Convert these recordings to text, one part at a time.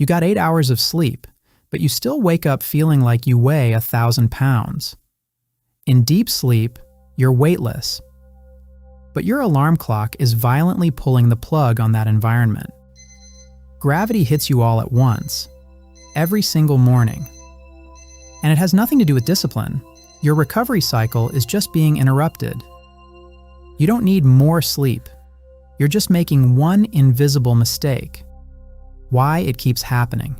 You got 8 hours of sleep, but you still wake up feeling like you weigh 1,000 pounds. In deep sleep, you're weightless. But your alarm clock is violently pulling the plug on that environment. Gravity hits you all at once, every single morning. And it has nothing to do with discipline. Your recovery cycle is just being interrupted. You don't need more sleep. You're just making one invisible mistake. Why it keeps happening.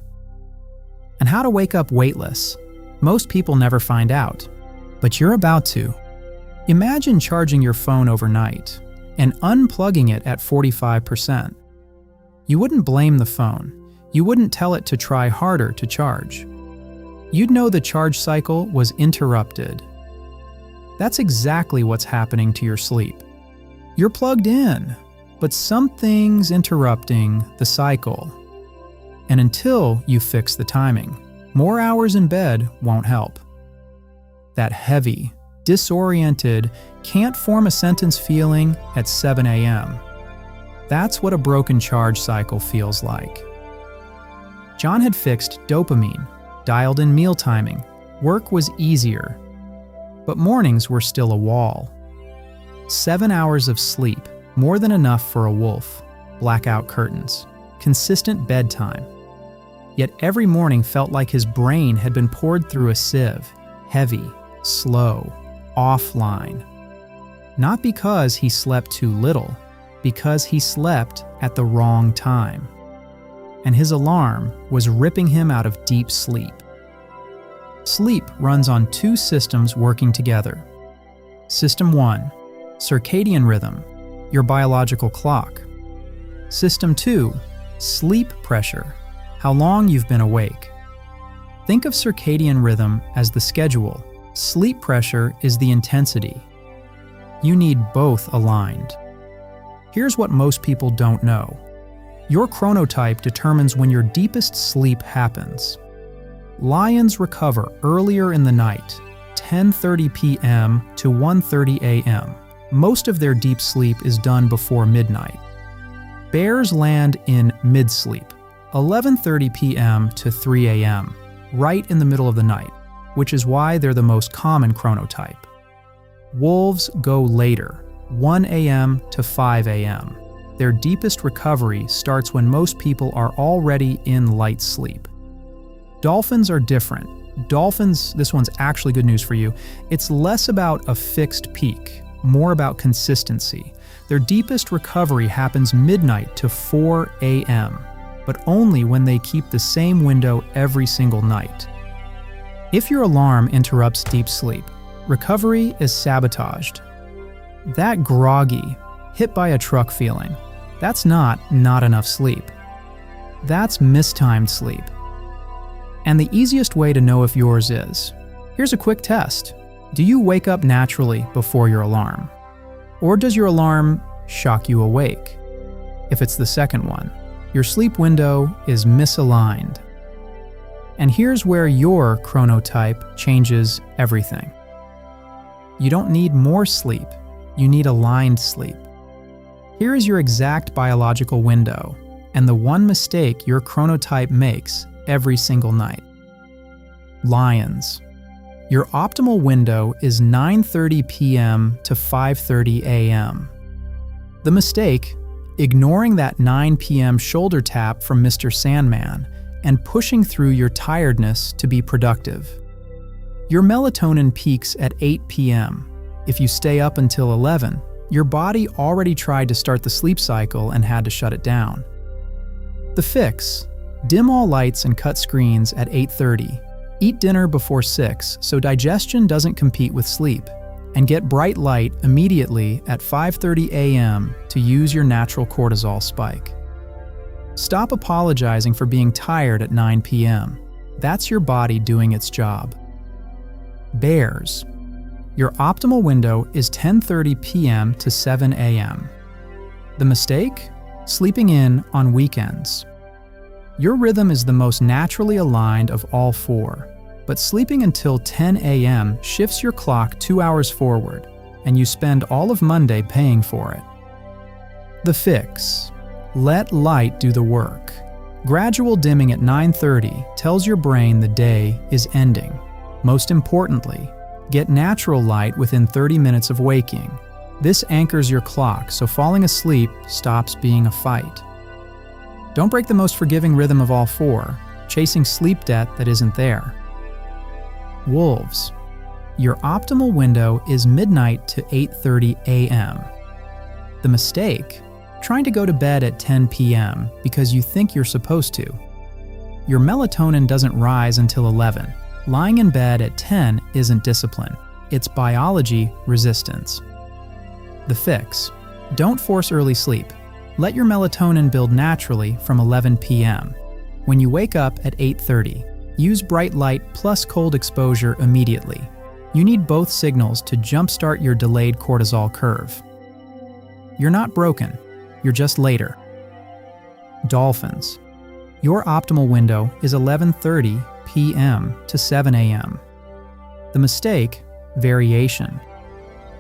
And how to wake up weightless. Most people never find out, but you're about to. Imagine charging your phone overnight and unplugging it at 45%. You wouldn't blame the phone. You wouldn't tell it to try harder to charge. You'd know the charge cycle was interrupted. That's exactly what's happening to your sleep. You're plugged in, but something's interrupting the cycle. And until you fix the timing, more hours in bed won't help. That heavy, disoriented, can't form a sentence feeling at 7 a.m. That's what a broken charge cycle feels like. John had fixed dopamine, dialed in meal timing. Work was easier. But mornings were still a wall. 7 hours of sleep, more than enough for a wolf. Blackout curtains. Consistent bedtime. Yet every morning felt like his brain had been poured through a sieve. Heavy, slow, offline. Not because he slept too little, because he slept at the wrong time. And his alarm was ripping him out of deep sleep. Sleep runs on two systems working together. System 1, circadian rhythm, your biological clock. System 2, sleep pressure, how long you've been awake. Think of circadian rhythm as the schedule. Sleep pressure is the intensity. You need both aligned. Here's what most people don't know. Your chronotype determines when your deepest sleep happens. Lions recover earlier in the night, 10:30 p.m. to 1:30 a.m. Most of their deep sleep is done before midnight. Bears land in mid-sleep, 11:30 p.m. to 3 a.m., right in the middle of the night, which is why they're the most common chronotype. Wolves go later, 1 a.m. to 5 a.m. Their deepest recovery starts when most people are already in light sleep. Dolphins are different. Dolphins, this one's actually good news for you. It's less about a fixed peak, more about consistency. Their deepest recovery happens midnight to 4 a.m., but only when they keep the same window every single night. If your alarm interrupts deep sleep, recovery is sabotaged. That groggy, hit by a truck feeling, that's not enough sleep. That's mistimed sleep. And the easiest way to know if yours is, here's a quick test. Do you wake up naturally before your alarm? Or does your alarm shock you awake? If it's the second one, your sleep window is misaligned. And here's where your chronotype changes everything. You don't need more sleep, you need aligned sleep. Here is your exact biological window, and the one mistake your chronotype makes every single night. Lions. Your optimal window is 9:30 p.m. to 5:30 a.m. The mistake, ignoring that 9 p.m. shoulder tap from Mr. Sandman and pushing through your tiredness to be productive. Your melatonin peaks at 8 p.m. If you stay up until 11, your body already tried to start the sleep cycle and had to shut it down. The fix: dim all lights and cut screens at 8:30. Eat dinner before 6 so digestion doesn't compete with sleep. And get bright light immediately at 5:30 a.m. to use your natural cortisol spike. Stop apologizing for being tired at 9 p.m. That's your body doing its job. Bears. Your optimal window is 10:30 p.m. to 7 a.m. The mistake? Sleeping in on weekends. Your rhythm is the most naturally aligned of all four, but sleeping until 10 a.m. shifts your clock 2 hours forward, and you spend all of Monday paying for it. The fix: let light do the work. Gradual dimming at 9:30 tells your brain the day is ending. Most importantly, get natural light within 30 minutes of waking. This anchors your clock so falling asleep stops being a fight. Don't break the most forgiving rhythm of all four, chasing sleep debt that isn't there. Wolves. Your optimal window is midnight to 8:30 a.m. The mistake? Trying to go to bed at 10 p.m. because you think you're supposed to. Your melatonin doesn't rise until 11. Lying in bed at 10 isn't discipline. It's biology resistance. The fix: don't force early sleep. Let your melatonin build naturally from 11 p.m. When you wake up at 8:30, use bright light plus cold exposure immediately. You need both signals to jumpstart your delayed cortisol curve. You're not broken, you're just later. Dolphins. Your optimal window is 11:30 p.m. to 7 a.m. The mistake? Variation.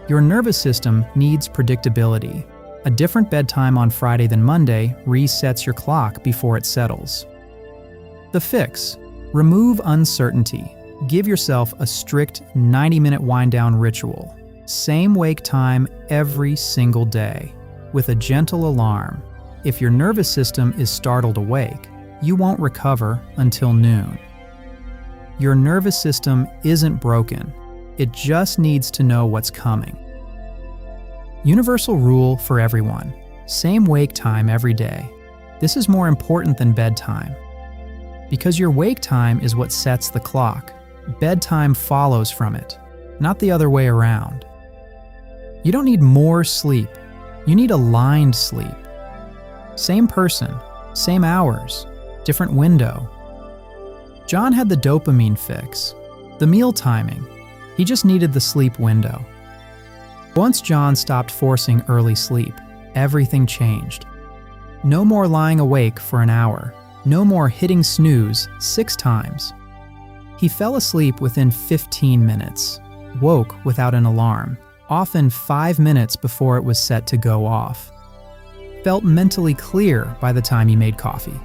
Your nervous system needs predictability. A different bedtime on Friday than Monday resets your clock before it settles. The fix: remove uncertainty. Give yourself a strict 90-minute wind-down ritual. Same wake time every single day, with a gentle alarm. If your nervous system is startled awake, you won't recover until noon. Your nervous system isn't broken. It just needs to know what's coming. Universal rule for everyone: same wake time every day. This is more important than bedtime. Because your wake time is what sets the clock. Bedtime follows from it, not the other way around. You don't need more sleep. You need aligned sleep. Same person, same hours, different window. John had the dopamine fix, the meal timing. He just needed the sleep window. Once John stopped forcing early sleep, everything changed. No more lying awake for an hour. No more hitting snooze 6 times. He fell asleep within 15 minutes, woke without an alarm, often 5 minutes before it was set to go off. Felt mentally clear by the time he made coffee.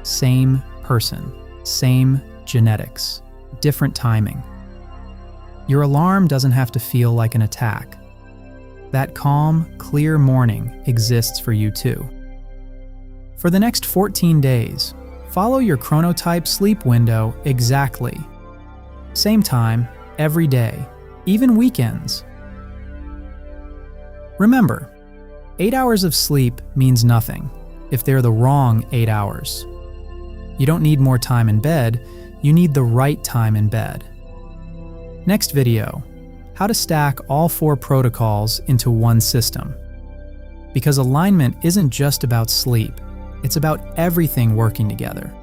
Same person, same genetics, different timing. Your alarm doesn't have to feel like an attack. That calm, clear morning exists for you too. For the next 14 days, follow your chronotype sleep window exactly. Same time, every day, even weekends. Remember, 8 hours of sleep means nothing if they're the wrong 8 hours. You don't need more time in bed, you need the right time in bed. Next video, how to stack all 4 protocols into one system. Because alignment isn't just about sleep, it's about everything working together.